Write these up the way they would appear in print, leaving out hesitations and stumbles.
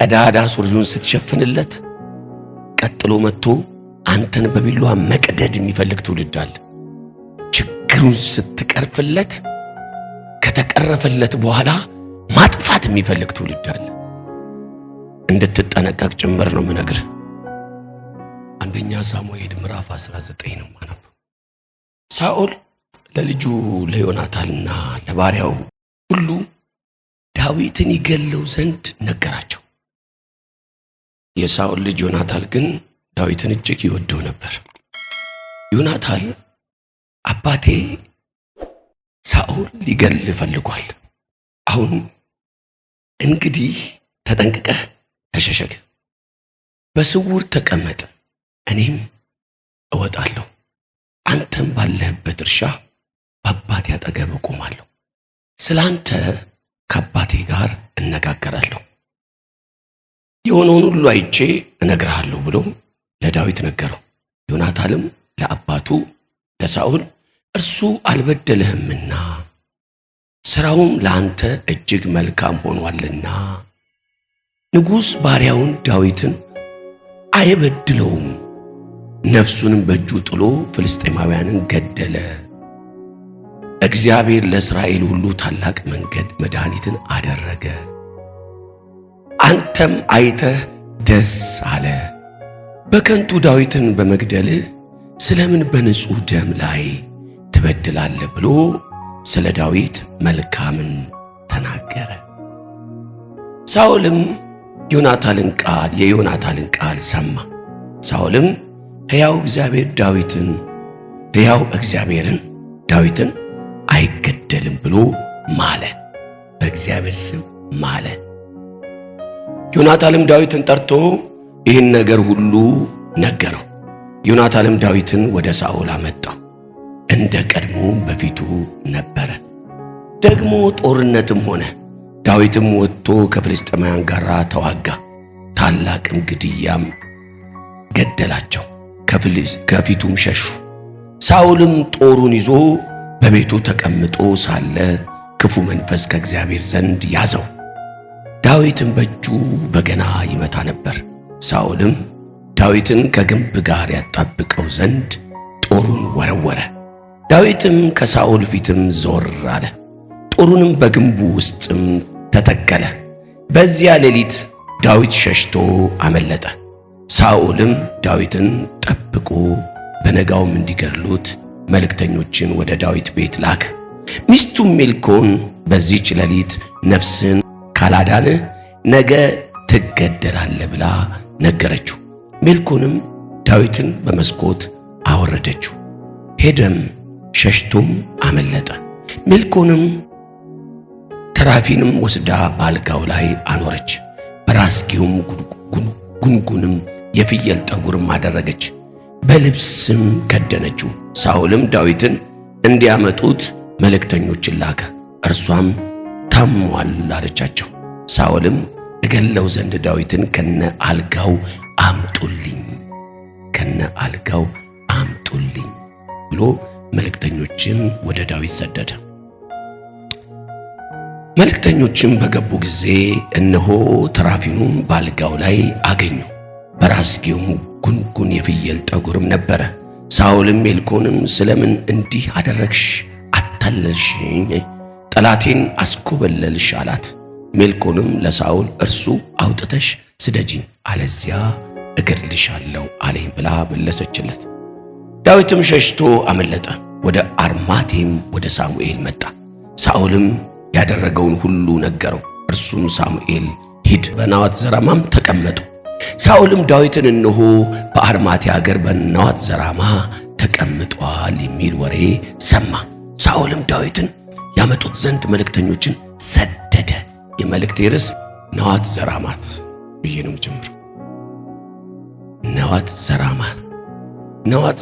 ቀዳዳ ሱሪውን ስትሸፍንለት ቀጥሎ መጥቶ አንተን በቢላዋ መቅደድ የሚፈልግ ትውልድ አለ። ችግሩን ስትቀርፍለት ከተቀረፈለት በኋላ ማጥፋት የሚፈልግ ትውልድ አለ። እንድትጠነቀቅ ጭምር ነው የምነግርህ። አንደኛ ሳሙኤል ምዕራፍ 19 ነው ማነበው። ሳኦል ለልጁ ለዮናታንና ለባሪያው ሁሉ ዳዊትን ይገለው ዘንድ ነገራቸው። የሳኦል ልጅ ዮናታን ግን ዳዊትን እጅግ ይወደው ነበር። ዮናታን አባቴ ሳኦል ሊገል ፈልጓል፣ አሁን እንግዲህ ተጠንቅቀህ ተሸሸግ፣ በስውር ተቀመጥ፣ እኔም እወጣለሁ፣ አንተም ባለህበት እርሻ በአባቴ አጠገብ እቆማለሁ፣ ስላንተ ከአባቴ ጋር እነጋገራለሁ፣ የሆነውን ሁሉ አይቼ እነግርሃለሁ ብሎ ለዳዊት ነገረው። ዮናታንም ለአባቱ ለሳኦል እርሱ አልበደለህምና ሥራውም ለአንተ እጅግ መልካም ሆኗልና ንጉሥ ባሪያውን ዳዊትን አይበድለውም፣ ነፍሱንም በእጁ ጥሎ ፍልስጤማውያንን ገደለ። እግዚአብሔር ለእስራኤል ሁሉ ታላቅ መንገድ መድኃኒትን አደረገ። አንተም አይተህ ደስ አለ። በከንቱ ዳዊትን በመግደልህ ስለምን በንጹሕ ደም ላይ ትበድላለህ ብሎ ስለ ዳዊት መልካምን ተናገረ። ሳኦልም የዮናታንን ቃል ሰማ። ሳኦልም ሕያው እግዚአብሔርን ዳዊትን አይገደልም ብሎ ማለ፣ በእግዚአብሔር ስም ማለ። ዮናታንም ዳዊትን ጠርቶ ይህን ነገር ሁሉ ነገረው። ዮናታንም ዳዊትን ወደ ሳኦል አመጣው፣ እንደ ቀድሞ በፊቱ ነበረ። ደግሞ ጦርነትም ሆነ። ዳዊትም ወጥቶ ከፍልስጤማውያን ጋር ተዋጋ፣ ታላቅም ግድያም ገደላቸው፣ ከፊቱም ሸሹ። ሳኦልም ጦሩን ይዞ በቤቱ ተቀምጦ ሳለ ክፉ መንፈስ ከእግዚአብሔር ዘንድ ያዘው። ዳዊትም በእጁ በገና ይመታ ነበር። ሳኦልም ዳዊትን ከግንብ ጋር ያጣብቀው ዘንድ ጦሩን ወረወረ። ዳዊትም ከሳኦል ፊትም ዞር አለ፣ ጦሩንም በግንቡ ውስጥም ተተከለ። በዚያ ሌሊት ዳዊት ሸሽቶ አመለጠ። ሳኦልም ዳዊትን ጠብቆ በነጋውም እንዲገድሉት መልእክተኞችን ወደ ዳዊት ቤት ላከ። ሚስቱም ሜልኮል በዚህች ሌሊት ነፍስን ካላዳንህ ነገ ትገደላለህ ብላ ነገረችው። ሜልኮልም ዳዊትን በመስኮት አወረደችው፣ ሄደም ሸሽቶም አመለጠ። ሜልኮልም ተራፊንም ወስዳ በአልጋው ላይ አኖረች፣ በራስጌውም ጉንጉንም የፍየል ጠጉርም አደረገች፣ በልብስም ከደነችው። ሳኦልም ዳዊትን እንዲያመጡት መልእክተኞችን ላከ። እርሷም ታሟል አለቻቸው። ሳኦልም እገለው ዘንድ ዳዊትን ከነ አልጋው አምጡልኝ ብሎ መልእክተኞችን ወደ ዳዊት ሰደደ። መልእክተኞችም በገቡ ጊዜ እነሆ ተራፊኑም በአልጋው ላይ አገኙ፣ በራስጌውም ጉንጉን የፍየል ጠጉርም ነበረ። ሳኦልም ሜልኮልም ስለምን እንዲህ አደረግሽ? አታለልሽኝ፣ ጠላቴን አስኮበለልሽ አላት። ሜልኮልም ለሳኦል እርሱ አውጥተሽ ስደጂኝ፣ አለዚያ እገድልሻለሁ አለኝ ብላ መለሰችለት። ዳዊትም ሸሽቶ አመለጠ፣ ወደ አርማቴም ወደ ሳሙኤል መጣ። ሳኦልም ያደረገውን ሁሉ ነገረው። እርሱም ሳሙኤል ሂድ፣ በናዋት ዘራማም ተቀመጡ። ሳኦልም ዳዊትን እነሆ በአርማቴ አገር በናዋት ዘራማ ተቀምጧል የሚል ወሬ ሰማ። ሳኦልም ዳዊትን ያመጡት ዘንድ መልእክተኞችን ሰደደ። የመልእክቴ ርዕስ ናዋት ዘራማት ብዬ ነው ጀምሮ። ናዋት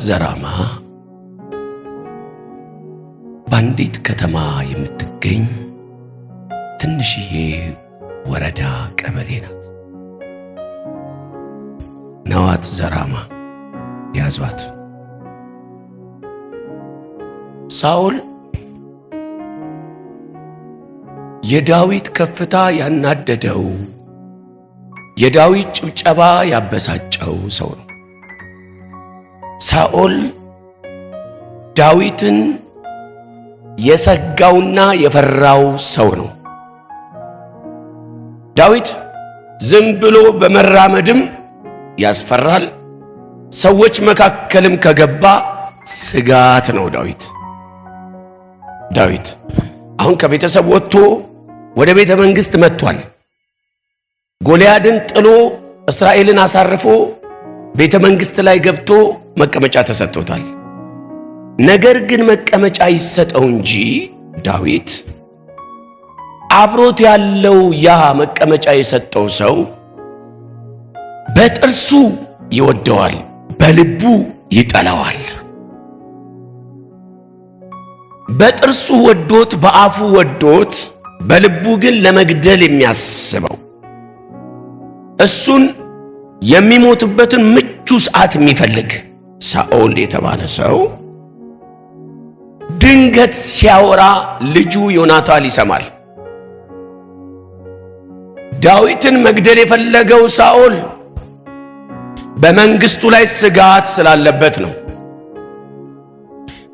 ዘራማ በአንዲት ከተማ የምትገኝ ትንሽዬ ወረዳ ቀበሌ ናት። ናዋት ዘራማ ያዟት። ሳኦል የዳዊት ከፍታ ያናደደው የዳዊት ጭብጨባ ያበሳጨው ሰው ነው። ሳኦል ዳዊትን የሰጋውና የፈራው ሰው ነው። ዳዊት ዝም ብሎ በመራመድም ያስፈራል፣ ሰዎች መካከልም ከገባ ስጋት ነው። ዳዊት አሁን ከቤተሰብ ወጥቶ ወደ ቤተ መንግሥት መጥቷል። ጎልያድን ጥሎ እስራኤልን አሳርፎ ቤተ መንግሥት ላይ ገብቶ መቀመጫ ተሰጥቶታል። ነገር ግን መቀመጫ ይሰጠው እንጂ ዳዊት አብሮት ያለው ያ መቀመጫ የሰጠው ሰው በጥርሱ ይወደዋል፣ በልቡ ይጠላዋል። በጥርሱ ወዶት በአፉ ወዶት በልቡ ግን ለመግደል የሚያስበው እሱን የሚሞትበትን ምቹ ሰዓት የሚፈልግ ሳኦል የተባለ ሰው ድንገት ሲያወራ ልጁ ዮናታን ይሰማል። ዳዊትን መግደል የፈለገው ሳኦል በመንግስቱ ላይ ስጋት ስላለበት ነው።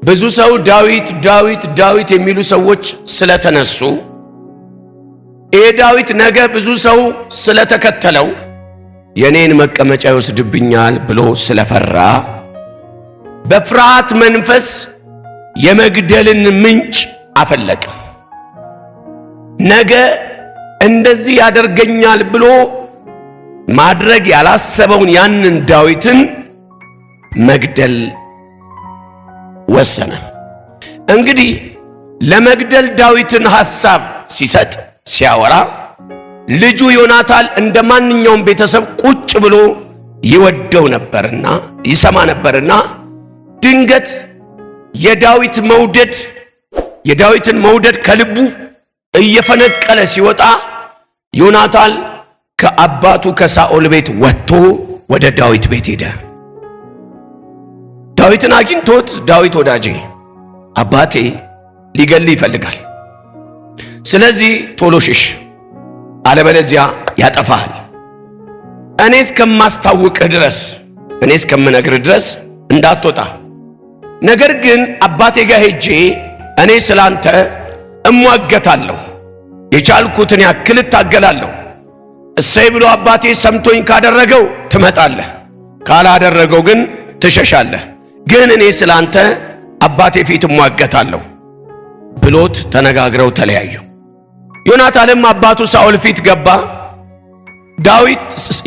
ብዙ ሰው ዳዊት ዳዊት ዳዊት የሚሉ ሰዎች ስለተነሱ ይሄ ዳዊት ነገ ብዙ ሰው ስለተከተለው የኔን መቀመጫ ይወስድብኛል ብሎ ስለፈራ በፍርሃት መንፈስ የመግደልን ምንጭ አፈለቀ። ነገ እንደዚህ ያደርገኛል ብሎ ማድረግ ያላሰበውን ያንን ዳዊትን መግደል ወሰነ። እንግዲህ ለመግደል ዳዊትን ሐሳብ ሲሰጥ ሲያወራ ልጁ ዮናታን እንደማንኛውም ቤተሰብ ቁጭ ብሎ ይወደው ነበርና ይሰማ ነበርና ድንገት የዳዊትን መውደድ ከልቡ እየፈነቀለ ሲወጣ ዮናታን ከአባቱ ከሳኦል ቤት ወጥቶ ወደ ዳዊት ቤት ሄደ። ዳዊትን አግኝቶት ዳዊት ወዳጄ አባቴ ሊገልህ ይፈልጋል፣ ስለዚህ ቶሎ ሽሽ፣ አለበለዚያ ያጠፋሃል። እኔ እስከማስታውቅህ ድረስ እኔ እስከምነግርህ ድረስ እንዳትወጣ፣ ነገር ግን አባቴ ጋር ሄጄ እኔ ስላንተ እሟገታለሁ፣ የቻልኩትን ያክል እታገላለሁ። እሰይ ብሎ አባቴ ሰምቶኝ ካደረገው ትመጣለህ፣ ካላደረገው ግን ትሸሻለህ። ግን እኔ ስላንተ አባቴ ፊት እሟገታለሁ ብሎት ተነጋግረው ተለያዩ። ዮናታንም አባቱ ሳኦል ፊት ገባ።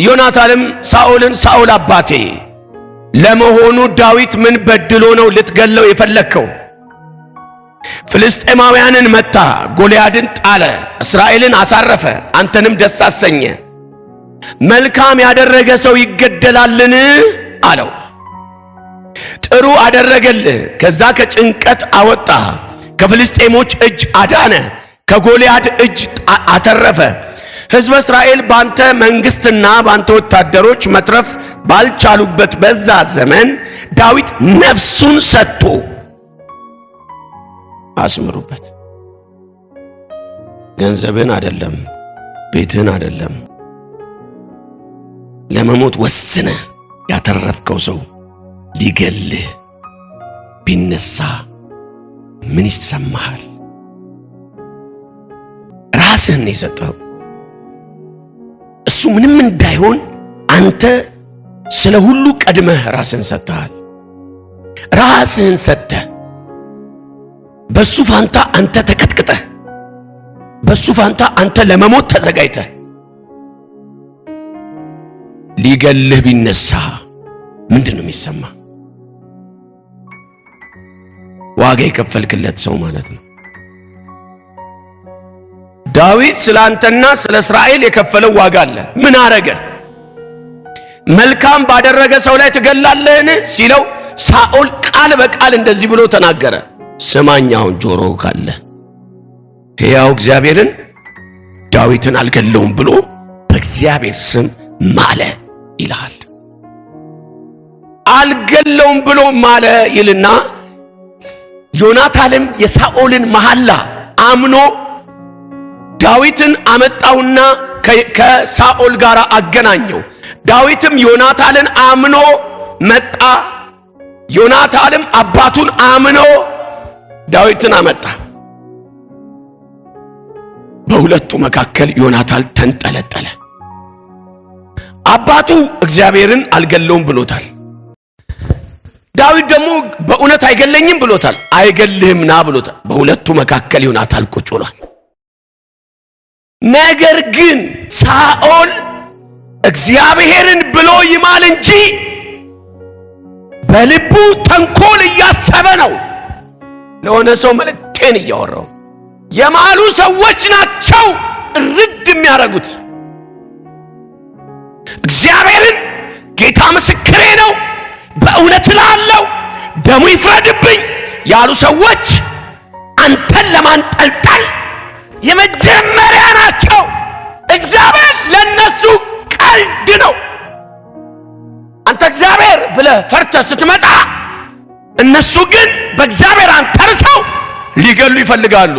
ዮናታንም ሳኦልን ሳኦል አባቴ ለመሆኑ ዳዊት ምን በድሎ ነው ልትገለው የፈለከው? ፍልስጤማውያንን መታ፣ ጎልያድን ጣለ፣ እስራኤልን አሳረፈ፣ አንተንም ደስ አሰኘ። መልካም ያደረገ ሰው ይገደላልን አለው። ጥሩ አደረገልህ፣ ከዛ ከጭንቀት አወጣ፣ ከፍልስጤሞች እጅ አዳነ፣ ከጎልያድ እጅ አተረፈ። ሕዝበ እስራኤል ባንተ መንግስትና ባንተ ወታደሮች መትረፍ ባልቻሉበት በዛ ዘመን ዳዊት ነፍሱን ሰጥቶ አስምሩበት። ገንዘብን አይደለም፣ ቤትን አይደለም፣ ለመሞት ወስነ ያተረፍከው ሰው ሊገልህ ቢነሳ ምን ይሰማሃል? ራስህን የሰጠው እሱ ምንም እንዳይሆን አንተ ስለ ሁሉ ቀድመህ ራስህን ሰጥተሃል። ራስህን ሰጥተህ በሱ ፋንታ አንተ ተቀጥቅጠህ በሱ ፋንታ አንተ ለመሞት ተዘጋጅተህ ሊገልህ ቢነሳ ምንድነው የሚሰማ? ዋጋ የከፈልክለት ሰው ማለት ነው። ዳዊት ስላንተና ስለ እስራኤል የከፈለው ዋጋ አለ። ምን አረገ? መልካም ባደረገ ሰው ላይ ትገላለህን ሲለው ሳኦል ቃል በቃል እንደዚህ ብሎ ተናገረ። ስማኛውን ጆሮ ካለ ሕያው እግዚአብሔርን ዳዊትን አልገለውም ብሎ በእግዚአብሔር ስም ማለ ይላል። አልገለውም ብሎ ማለ ይልና ዮናታንም የሳኦልን መሐላ አምኖ ዳዊትን አመጣውና ከሳኦል ጋር አገናኘው። ዳዊትም ዮናታንን አምኖ መጣ። ዮናታንም አባቱን አምኖ ዳዊትን አመጣ። በሁለቱ መካከል ዮናታን ተንጠለጠለ። አባቱ እግዚአብሔርን አልገለውም ብሎታል። ዳዊት ደግሞ በእውነት አይገለኝም ብሎታል። አይገልህም ና ብሎታል። በሁለቱ መካከል ዮናታን ቁጭ ብሏል። ነገር ግን ሳኦል እግዚአብሔርን ብሎ ይማል እንጂ በልቡ ተንኮል እያሰበ ነው። ለሆነ ሰው መልእክቴን እያወራው የማሉ ሰዎች ናቸው ርድ የሚያረጉት። እግዚአብሔርን ጌታ ምስክሬ ነው በእውነት ላለው ደሙ ይፍረድብኝ ያሉ ሰዎች አንተን ለማንጠልጠል የመጀመሪያ ናቸው። እግዚአብሔር ለነሱ ቀልድ ነው። አንተ እግዚአብሔር ብለህ ፈርተህ ስትመጣ እነሱ ግን በእግዚአብሔር አንተርሰው ሊገሉ ይፈልጋሉ።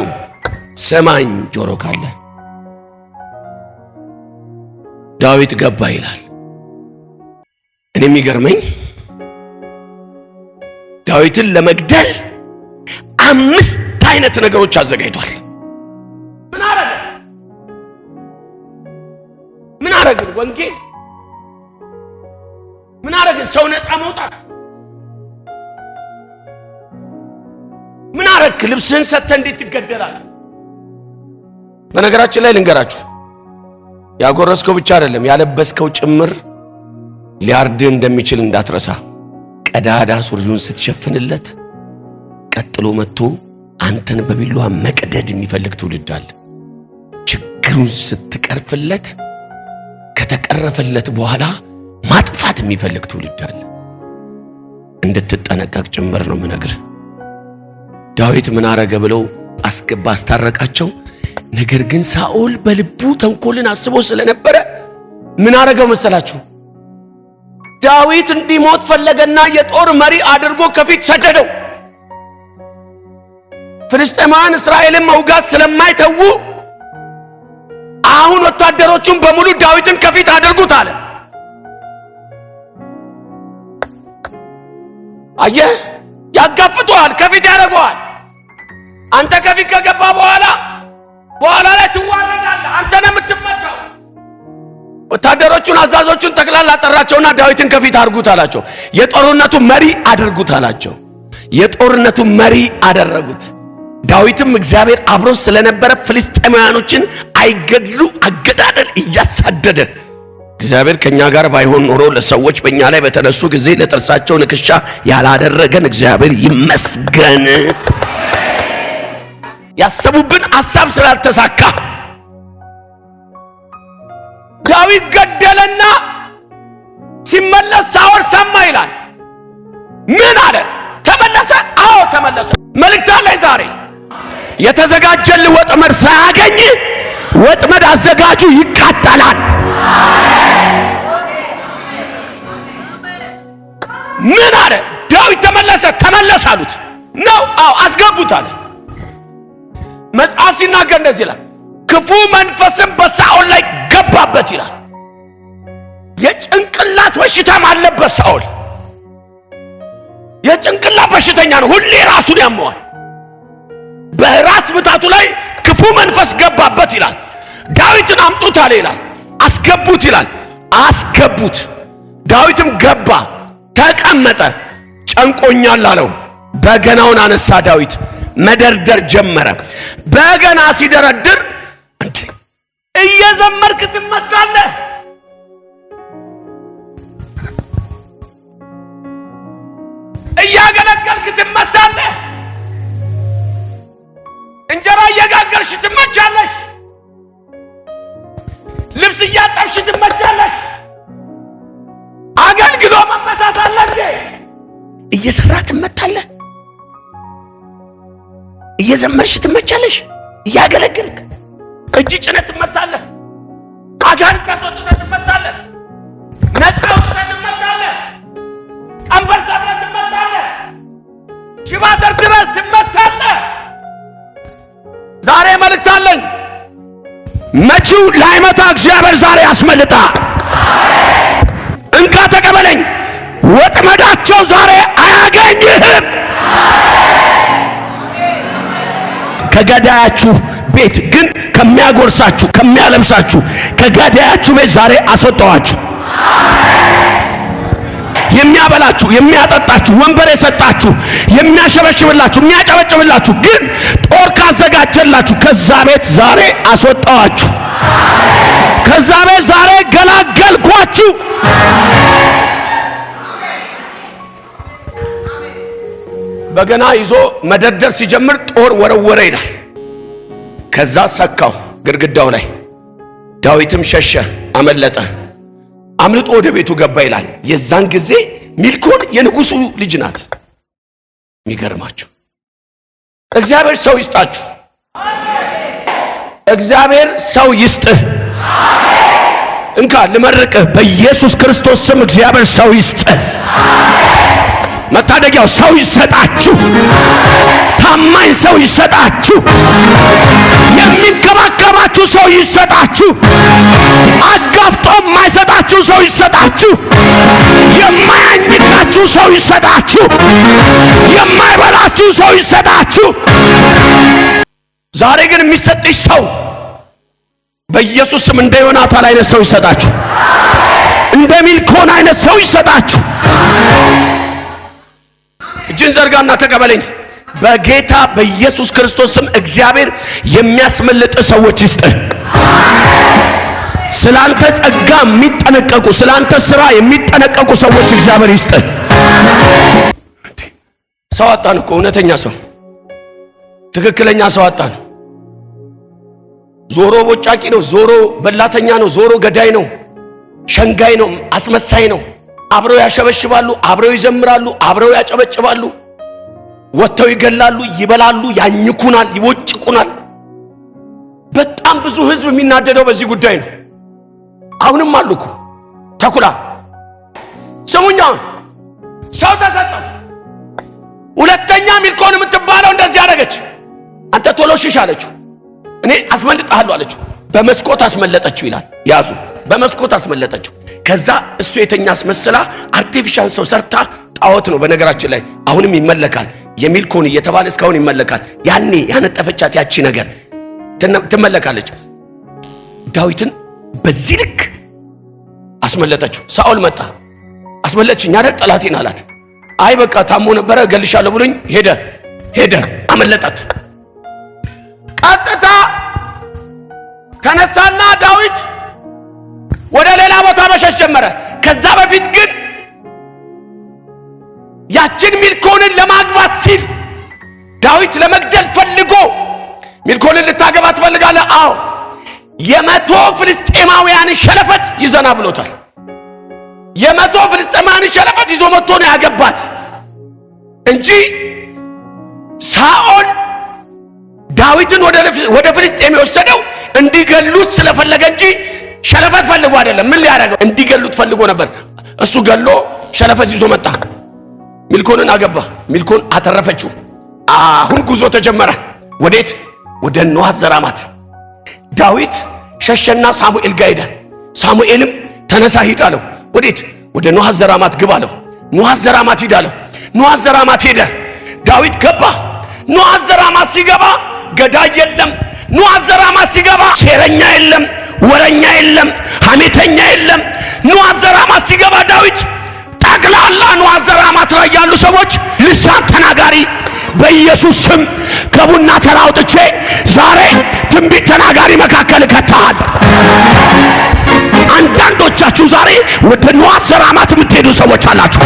ሰማኝ ጆሮ ካለ ዳዊት ገባ ይላል። እኔ የሚገርመኝ ዳዊትን ለመግደል 5 አይነት ነገሮች አዘጋጅቷል። ምን አረገ? ወንጌል ምን አረገ? ሰው ነፃ መውጣት ምን አረክ? ልብስህን ሰጥተህ እንዴት ትገደላለህ? በነገራችን ላይ ልንገራችሁ፣ ያጎረስከው ብቻ አይደለም ያለበስከው ጭምር ሊያርድህ እንደሚችል እንዳትረሳ። ቀዳዳ ሱሪውን ስትሸፍንለት ቀጥሎ መጥቶ አንተን በቢላዋ መቅደድ የሚፈልግ ትውልድ አለ። ችግሩን ስትቀርፍለት ከተቀረፈለት በኋላ ማጥፋት የሚፈልግ ትውልድ አለ። እንድትጠነቀቅ ጭምር ነው የምነግርህ። ዳዊት ምን አረገ ብለው አስታረቃቸው። ነገር ግን ሳኦል በልቡ ተንኮልን አስቦ ስለነበረ ምን አረገው መሰላችሁ? ዳዊት እንዲሞት ፈለገና የጦር መሪ አድርጎ ከፊት ሰደደው። ፍልስጤማውያን እስራኤልን መውጋት ስለማይተዉ አሁን ወታደሮቹን በሙሉ ዳዊትን ከፊት አድርጉት አለ። አየህ፣ ያጋፍጡሃል፣ ከፊት ያደርጉሃል። አንተ ከፊት ከገባ በኋላ ላይ ትዋረዳለህ። አንተ ነህ የምትመታው። ወታደሮቹን አዛዦቹን ጠቅላላ ጠራቸውና ዳዊትን ከፊት አድርጉት አላቸው። የጦርነቱ መሪ አድርጉት አላቸው። የጦርነቱ መሪ አደረጉት። ዳዊትም እግዚአብሔር አብሮ ስለነበረ ፍልስጤማውያኖችን አይገድሉ አገዳደል እያሳደደ እግዚአብሔር ከኛ ጋር ባይሆን ኖሮ ለሰዎች በእኛ ላይ በተነሱ ጊዜ ለጥርሳቸው ንክሻ ያላደረገን እግዚአብሔር ይመስገን። ያሰቡብን ሐሳብ ስላልተሳካ ዳዊት ገደለና ሲመለስ ሳኦል ሰማ ይላል። ምን አለ? ተመለሰ? አዎ ተመለሰ። መልእክት አለኝ ዛሬ። የተዘጋጀልህ ወጥመድ ሳያገኝ ወጥመድ አዘጋጁ ይቃጠላል። ምን አለ? ዳዊት ተመለሰ። ተመለስ አሉት ነው? አዎ አስገቡት አለ። መጽሐፍ ሲናገር እንደዚህ ይላል፣ ክፉ መንፈስም በሳኦል ላይ ገባበት ይላል። የጭንቅላት በሽታም አለበት ሳኦል። የጭንቅላት በሽተኛ ነው። ሁሌ ራሱን ያመዋል። በራስ ምታቱ ላይ ክፉ መንፈስ ገባበት ይላል። ዳዊትን አምጡት አለ ይላል። አስገቡት ይላል። አስገቡት። ዳዊትም ገባ፣ ተቀመጠ። ጨንቆኛል አለው። በገናውን አነሳ። ዳዊት መደርደር ጀመረ። በገና ሲደረድር እየዘመርክ ትመታለህ። እያገለገልክ ትመታለህ። እንጀራ እየጋገርሽ ትመቻለሽ። ልብስ እያጠብሽ ትመቻለሽ። አገልግሎ መመታት አለ እንዴ? እየሰራ ትመታለህ። እየዘመርሽ ትመቻለሽ። እያገለገልክ እጅ ጭነት ትመታለህ። አጋንንት ከሶጥተህ ትመታለህ። ነፃ ወጥተህ ትመታለህ። ቀንበር ሰብረህ ትመታለህ። ሽባ ደርድረህ ትመታለህ። ዛሬ መልእክት አለኝ። መቺው ላይመታ እግዚአብሔር ዛሬ ያስመልጣ። እንካ ተቀበለኝ። ወጥመዳቸው ዛሬ አያገኝህም። ከገዳያችሁ ቤት ግን ከሚያጎርሳችሁ ከሚያለብሳችሁ ከገዳያችሁ ቤት ዛሬ አስወጣዋችሁ። የሚያበላችሁ የሚያጠጣችሁ ወንበር የሰጣችሁ የሚያሸበሽብላችሁ የሚያጨበጭብላችሁ ግን ጦር ካዘጋጀላችሁ ከዛ ቤት ዛሬ አስወጣዋችሁ። ከዛ ቤት ዛሬ ገላገልኳችሁ። በገና ይዞ መደርደር ሲጀምር ጦር ወረወረ ይላል። ከዛ ሰካው ግድግዳው ላይ። ዳዊትም ሸሸ፣ አመለጠ። አምልጦ ወደ ቤቱ ገባ ይላል። የዛን ጊዜ ሚልኮል የንጉሱ ልጅ ናት። የሚገርማችሁ እግዚአብሔር ሰው ይስጣችሁ። እግዚአብሔር ሰው ይስጥህ። እንካ ልመርቅህ በኢየሱስ ክርስቶስ ስም እግዚአብሔር ሰው ይስጥህ። መታደጊያው ሰው ይሰጣችሁ። ታማኝ ሰው ይሰጣችሁ። የሚንከባከባችሁ ሰው ይሰጣችሁ። አጋፍጦ የማይሰጣችሁ ሰው ይሰጣችሁ። የማያኝካችሁ ሰው ይሰጣችሁ። የማይበላችሁ ሰው ይሰጣችሁ። ዛሬ ግን የሚሰጥሽ ሰው በኢየሱስ ስም እንደ ዮናታን አይነት ሰው ይሰጣችሁ። እንደ ሚልኮን አይነት ሰው ይሰጣችሁ። እጅን ዘርጋና ተቀበለኝ። በጌታ በኢየሱስ ክርስቶስ ስም እግዚአብሔር የሚያስመልጥ ሰዎች ይስጥህ። ስላንተ ጸጋ የሚጠነቀቁ ስላንተ ስራ የሚጠነቀቁ ሰዎች እግዚአብሔር ይስጥህ። ሰው አጣን እኮ እውነተኛ ሰው ትክክለኛ ሰው አጣን። ዞሮ ቦጫቂ ነው፣ ዞሮ በላተኛ ነው፣ ዞሮ ገዳይ ነው፣ ሸንጋይ ነው፣ አስመሳይ ነው። አብረው ያሸበሽባሉ፣ አብረው ይዘምራሉ፣ አብረው ያጨበጭባሉ፣ ወጥተው ይገላሉ፣ ይበላሉ፣ ያኝኩናል፣ ይወጭቁናል። በጣም ብዙ ህዝብ የሚናደደው በዚህ ጉዳይ ነው። አሁንም አሉ እኮ ተኩላ። ስሙኛ፣ ሰው ተሰጠው። ሁለተኛ ሚልኮን የምትባለው እንደዚህ አደረገች። አንተ ቶሎ ሽሽ አለችው። እኔ አስመልጣለሁ አለችው። በመስኮት አስመለጠችው ይላል። ያዙ፣ በመስኮት አስመለጠችው። ከዛ እሱ የተኛ አስመስላ አርቲፊሻል ሰው ሰርታ ጣዖት ነው በነገራችን ላይ አሁንም ይመለካል። የሚልኮን እየተባለ እስካሁን ይመለካል። ያኔ ያነጠፈቻት ያቺ ነገር ትመለካለች። ዳዊትን በዚህ ልክ አስመለጠችው። ሳኦል መጣ። አስመለጥሽኝ አይደል ጠላቴን አላት። አይ በቃ ታሞ ነበረ ገልሻለሁ ብሎኝ ሄደ አመለጣት። ቀጥታ ተነሳና ዳዊት ወደ ሌላ ቦታ መሸሽ ጀመረ። ከዛ በፊት ግን ያችን ሚልኮልን ለማግባት ሲል ዳዊት ለመግደል ፈልጎ ሚልኮልን ልታገባ ትፈልጋለህ? አዎ። 100 ፍልስጤማውያን ሸለፈት ይዘና ብሎታል። 100 ፍልስጤማውያን ሸለፈት ይዞ መጥቶ ነው ያገባት እንጂ ሳኦል ዳዊትን ወደ ፍልስጤም የወሰደው እንዲገሉት ስለፈለገ እንጂ ሸለፈት ፈልጎ አይደለም። ምን ሊያደርገው? እንዲገሉት ፈልጎ ነበር። እሱ ገሎ ሸለፈት ይዞ መጣ። ሚልኮልን አገባ። ሚልኮን አተረፈችው። አሁን ጉዞ ተጀመረ። ወዴት? ወደ ኖአት ዘራማት። ዳዊት ሸሸና ሳሙኤል ጋር ሄደ። ሳሙኤልም ተነሳ ሂድ አለው። ወዴት? ወደ ኖአት ዘራማት ግባ አለው። ኖአት ዘራማት ሂድ አለው። ኖአት ዘራማት ሄደ። ዳዊት ገባ። ኖአት ዘራማት ሲገባ ገዳይ የለም። ኖአት ዘራማት ሲገባ ሴረኛ የለም፣ ወረኛ የለም፣ ሐሜተኛ የለም። ኖአት ዘራማት ሲገባ ዳዊት ጠቅላላ ኖአት ዘራማት ላይ ያሉ ሰዎች ልሳን ተናጋሪ በኢየሱስ ስም ከቡና ተራ አውጥቼ ዛሬ ትንቢት ተናጋሪ መካከል ከተሃል። አንዳንዶቻችሁ ዛሬ ወደ ኖአት ዘራማት የምትሄዱ ሰዎች አላችሁ።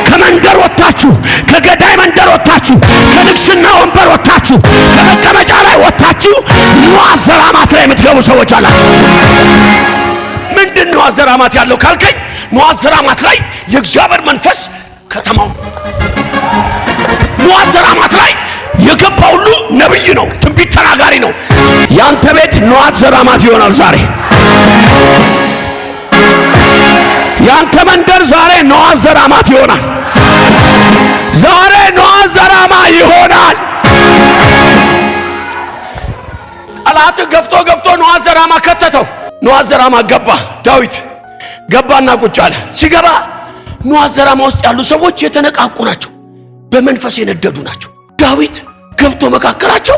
ከመንደር ወጣችሁ፣ ከገዳይ መንደር ወጣችሁ፣ ከንግስና ወንበር ወጣችሁ፣ ከመቀመጫ ላይ ወጣችሁ ኖአት ዘራማት ላይ የምትገቡ ሰዎች አላችሁ። ምንድን ነው ኖአት ዘራማት ያለው ካልከኝ፣ ኖአት ዘራማት ላይ የእግዚአብሔር መንፈስ ከተማው ኖአት ዘራማት ላይ የገባ ሁሉ ነብይ ነው፣ ትንቢት ተናጋሪ ነው። ያንተ ቤት ኖአት ዘራማት ይሆናል ዛሬ። ያንተ መንደር ዛሬ ኖአት ዘራማት ይሆናል። ዛሬ ኖአት ዘራማ ይሆናል። ጠላት ገፍቶ ንዋት ዘራማ ከተተው። ንዋት ዘራማ ገባ። ዳዊት ገባና ቁጭ አለ። ሲገባ ንዋት ዘራማ ውስጥ ያሉ ሰዎች የተነቃቁ ናቸው፣ በመንፈስ የነደዱ ናቸው። ዳዊት ገብቶ መካከላቸው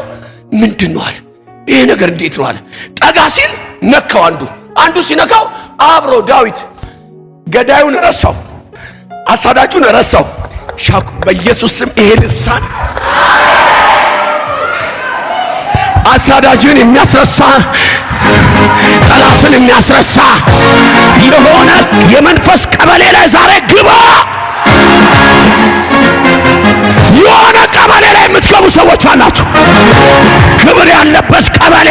ምንድነው አለ። ይሄ ነገር እንዴት ነው አለ። ጠጋ ሲል ነካው። አንዱ ሲነካው አብሮ ዳዊት ገዳዩን ረሳው፣ አሳዳጁን ረሳው። ሻኩ በኢየሱስ ስም ይሄ ልሳን አሳዳጅን የሚያስረሳ ጠላትን የሚያስረሳ የሆነ የመንፈስ ቀበሌ ላይ ዛሬ ግባ። የሆነ ቀበሌ ላይ የምትገቡ ሰዎች አላችሁ። ክብር ያለበት ቀበሌ፣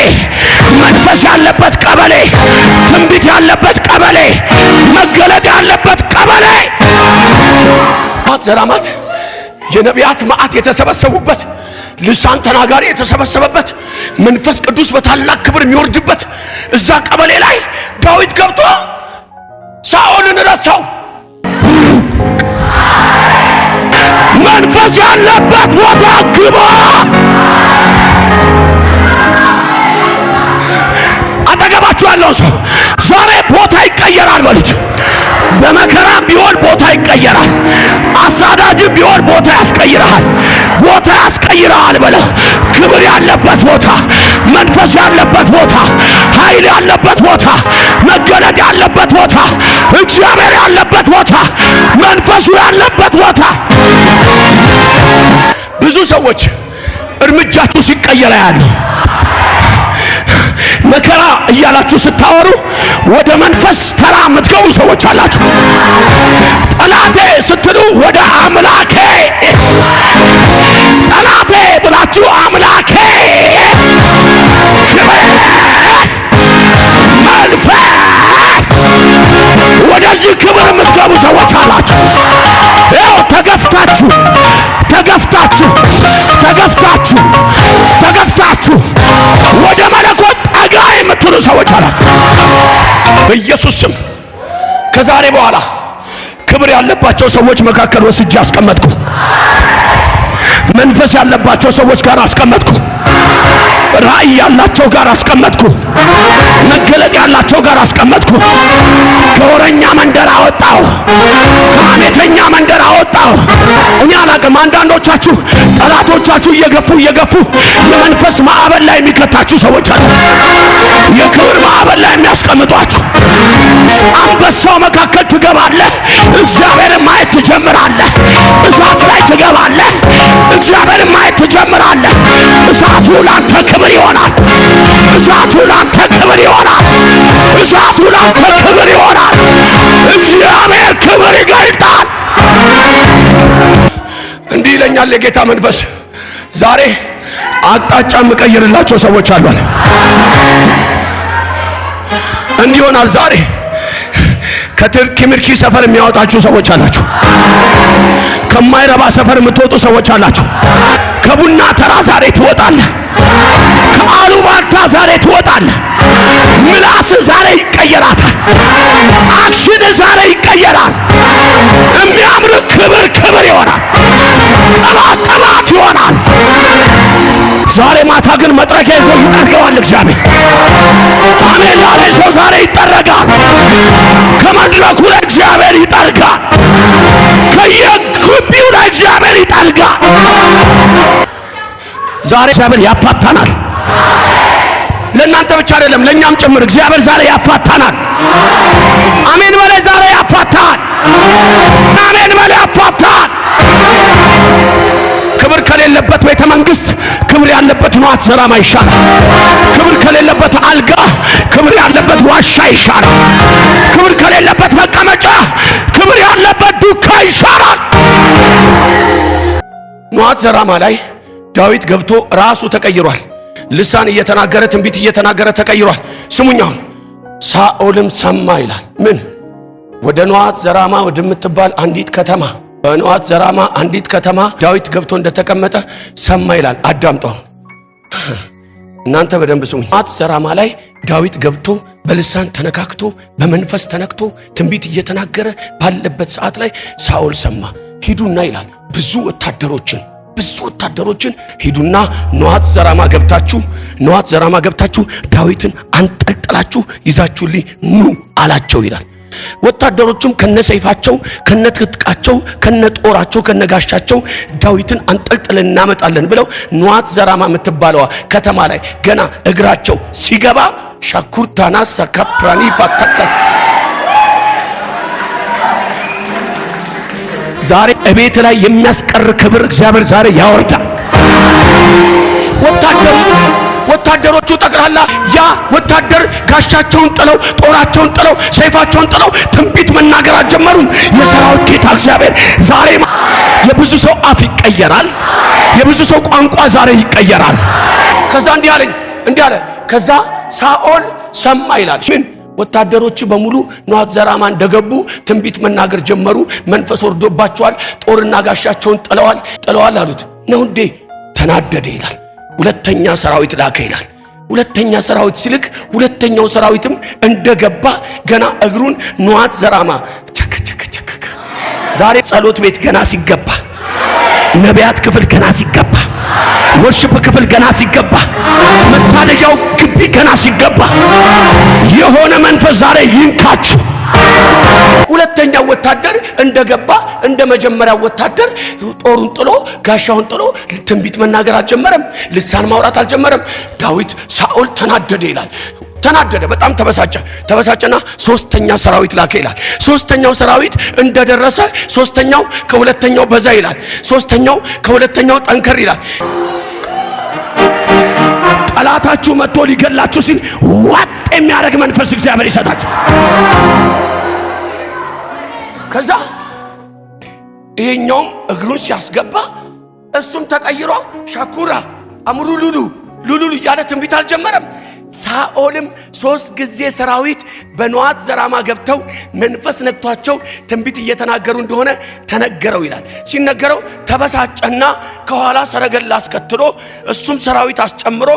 መንፈስ ያለበት ቀበሌ፣ ትንቢት ያለበት ቀበሌ፣ መገለጥ ያለበት ቀበሌ። ዘራማት የነቢያት መዓት የተሰበሰቡበት፣ ልሳን ተናጋሪ የተሰበሰበበት፣ መንፈስ ቅዱስ በታላቅ ክብር የሚወርድበት እዛ ቀበሌ ላይ ዳዊት ገብቶ ሳኦልን ረሳው። መንፈስ ያለበት ቦታ ግባ። አጠገባችሁ ያለው ሰው ዛሬ ቦታ ይቀየራል በሉት። በመከራም ቢሆን ቦታ ይቀየራል። አሳዳጅም ቢሆን ቦታ ያስቀይራል። ቦታ ያስቀይራል በለው። ክብር ያለበት ቦታ፣ መንፈስ ያለበት ቦታ፣ ኃይል ያለበት ቦታ፣ መገለጥ ያለበት ቦታ፣ እግዚአብሔር ያለበት ቦታ፣ መንፈሱ ያለበት ቦታ። ብዙ ሰዎች እርምጃችሁ ሲቀየር ያለው መከራ እያላችሁ ስታወሩ ወደ መንፈስ ተራ የምትገቡ ሰዎች አላችሁ። ጠላቴ ስትሉ ወደ አምላኬ፣ ጠላቴ ብላችሁ አምላኬ መንፈስ ወደዚህ ክብር የምትገቡ ሰዎች አላችሁ። ይኸው ተገፍታችሁ ወደ መለኮት ጠጋ የምትሉ ሰዎች አላችሁ። በኢየሱስ ስም ከዛሬ በኋላ ክብር ያለባቸው ሰዎች መካከል ወስጄ አስቀመጥኩ። መንፈስ ያለባቸው ሰዎች ጋር አስቀመጥኩ። ራእይ ያላቸው ጋር አስቀመጥኩ። መገለጥ ያላቸው ጋር አስቀመጥኩ። ከወረኛ መንደር አወጣው፣ ከሐሜተኛ መንደር አወጣው። እኛ አላቅም። አንዳንዶቻችሁ ጠላቶቻችሁ እየገፉ የመንፈስ ማዕበል ላይ የሚከታችሁ ሰዎች አሉ። የክብር ማዕበል ላይ የሚያስቀምጧችሁ። አንበሳው መካከል ትገባለህ፣ እግዚአብሔርን ማየት ትጀምራለህ። እሳት ላይ ትገባለህ፣ እግዚአብሔርን ማየት ትጀምራለህ። እሳቱ ላንተ ክብር ይሆናል። እሳቱ ላንተ ክብር ይሆናል። እሳቱ ላንተ ክብር ይሆናል። እግዚአብሔር ክብር ይገልጣል። እንዲህ ይለኛል የጌታ መንፈስ። ዛሬ አቅጣጫ የምቀይርላቸው ሰዎች አሉ። እንዲህ ይሆናል። ዛሬ ከትርኪ ምርኪ ሰፈር የሚያወጣችሁ ሰዎች አላችሁ። ከማይረባ ሰፈር የምትወጡ ሰዎች አላችሁ። ከቡና ተራ ዛሬ ትወጣለህ። ከአሉባልታ ዛሬ ትወጣለህ። ምላስ ዛሬ ይቀየራታል። አክሽን ዛሬ ይቀየራል። የሚያምር ክብር ይሆናል። ጠላት ይሆናል። ዛሬ ማታ ግን መጥረጊያ ይዘው ይጠርገዋል እግዚአብሔር። አሜን ላለ ሰው ዛሬ ይጠረጋል። ከመድረኩ ላይ እግዚአብሔር ይጠርጋል። ከየግቢው ላይ እግዚአብሔር ይጠርጋል። ዛሬ እግዚአብሔር ያፋታናል። ለእናንተ ብቻ አይደለም ለእኛም ጭምር እግዚአብሔር ዛሬ ያፋታናል። አሜን በለ። ዛሬ ያፋታል። አሜን በለ። ያፋታል። ክብር ከሌለበት ቤተ መንግስት ክብር ያለበት ንዋት ዘራማ ይሻላል። ክብር ከሌለበት አልጋ ክብር ያለበት ዋሻ ይሻላል። ክብር ከሌለበት መቀመጫ ክብር ያለበት ዱካ ይሻላል። ንዋት ዘራማ ላይ ዳዊት ገብቶ ራሱ ተቀይሯል። ልሳን እየተናገረ ትንቢት እየተናገረ ተቀይሯል። ስሙኛውን ሳኦልም ሰማ ይላል። ምን ወደ ንዋት ዘራማ ወደምትባል አንዲት ከተማ በንዋት ዘራማ አንዲት ከተማ ዳዊት ገብቶ እንደተቀመጠ ሰማ ይላል። አዳምጠው እናንተ በደንብ ስሙ። ንዋት ዘራማ ላይ ዳዊት ገብቶ በልሳን ተነካክቶ በመንፈስ ተነክቶ ትንቢት እየተናገረ ባለበት ሰዓት ላይ ሳኦል ሰማ። ሂዱና ይላል ብዙ ወታደሮችን ብዙ ወታደሮችን ሂዱና ነዋት ዘራማ ገብታችሁ ዳዊትን አንጠልጥላችሁ ይዛችሁልኝ ኑ አላቸው ይላል። ወታደሮቹም ከነሰይፋቸው ከነትጥቃቸው ከነጦራቸው ከነጋሻቸው ዳዊትን አንጠልጥለን እናመጣለን ብለው ነዋት ዘራማ የምትባለዋ ከተማ ላይ ገና እግራቸው ሲገባ ሻኩርታና ሰካፕራኒ ፋታከስ ዛሬ እቤት ላይ የሚያስቀር ክብር እግዚአብሔር ዛሬ ያወርዳል። ወታደሮቹ ጠቅላላ ያ ወታደር ጋሻቸውን ጥለው ጦራቸውን ጥለው ሰይፋቸውን ጥለው ትንቢት መናገር አልጀመሩም። የሰራዊት ጌታ እግዚአብሔር ዛሬ የብዙ ሰው አፍ ይቀየራል። የብዙ ሰው ቋንቋ ዛሬ ይቀየራል። ከዛ እንዲህ አለ ከዛ ሳኦል ሰማ ይላል። ምን ወታደሮች በሙሉ ነዋት ዘራማ እንደገቡ ትንቢት መናገር ጀመሩ። መንፈስ ወርዶባቸዋል፣ ጦርና ጋሻቸውን ጥለዋል አሉት። ነው እንዴ? ተናደደ ይላል። ሁለተኛ ሰራዊት ላከ ይላል። ሁለተኛ ሰራዊት ሲልክ ሁለተኛው ሰራዊትም እንደገባ ገና እግሩን ነዋት ዘራማ ቸከ ዛሬ ጸሎት ቤት ገና ሲገባ፣ ነቢያት ክፍል ገና ሲገባ፣ ወርሽፕ ክፍል ገና ሲገባ፣ መታለያው ግቢ ገና ሲገባ የሆነ መንፈስ ዛሬ ይንካችሁ። ሁለተኛው ወታደር እንደገባ እንደ መጀመሪያው ወታደር ጦሩን ጥሎ ጋሻውን ጥሎ ትንቢት መናገር አልጀመረም፣ ልሳን ማውራት አልጀመረም። ዳዊት ሳኦል ተናደደ ይላል። ተናደደ፣ በጣም ተበሳጨና ሶስተኛ ሰራዊት ላከ ይላል። ሶስተኛው ሰራዊት እንደደረሰ ሶስተኛው ከሁለተኛው በዛ ይላል። ሶስተኛው ከሁለተኛው ጠንከር ይላል። ጠላታችሁ መጥቶ ሊገላችሁ ሲል ዋጥ የሚያደርግ መንፈስ እግዚአብሔር ይሰጣችሁ። ከዛ ይሄኛውም እግሩን ሲያስገባ እሱም ተቀይሮ ሻኩራ አምሩ ሉሉ እያለ ትንቢት አልጀመረም። ሳኦልም 3 ጊዜ ሰራዊት በነዋት ዘራማ ገብተው መንፈስ ነክቷቸው ትንቢት እየተናገሩ እንደሆነ ተነገረው ይላል። ሲነገረው ተበሳጨና ከኋላ ሰረገላ አስከትሎ እሱም ሰራዊት አስጨምሮ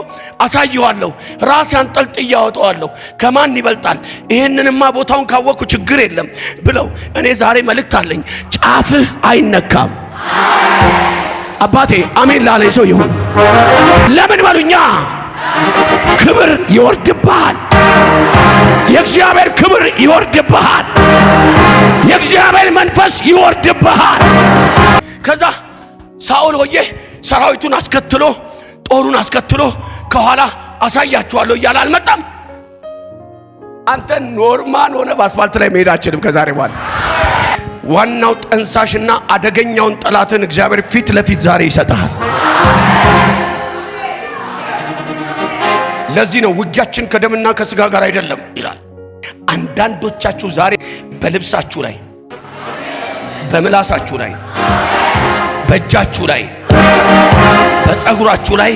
አሳየዋለሁ፣ ራስ አንጠልጥዬ አወጣዋለሁ፣ ከማን ይበልጣል? ይሄንንማ ቦታውን ካወቅኩ ችግር የለም ብለው እኔ ዛሬ መልእክት አለኝ። ጫፍህ አይነካም። አባቴ አሜን ላለኝ ሰው ይሁን። ለምን በሉኛ? ክብር ይወርድብሃል። የእግዚአብሔር ክብር ይወርድብሃል። የእግዚአብሔር መንፈስ ይወርድብሃል። ከዛ ሳኦል ሆዬ ሰራዊቱን አስከትሎ ጦሩን አስከትሎ ከኋላ አሳያችኋለሁ እያለ አልመጣም። አንተ ኖርማል ሆነ በአስፋልት ላይ መሄድ አትችልም ከዛሬ በኋላ። ዋናው ጠንሳሽና አደገኛውን ጠላትን እግዚአብሔር ፊት ለፊት ዛሬ ይሰጣል። ለዚህ ነው ውጊያችን ከደምና ከስጋ ጋር አይደለም ይላል። አንዳንዶቻችሁ ዛሬ በልብሳችሁ ላይ፣ በምላሳችሁ ላይ፣ በእጃችሁ ላይ፣ በፀጉራችሁ ላይ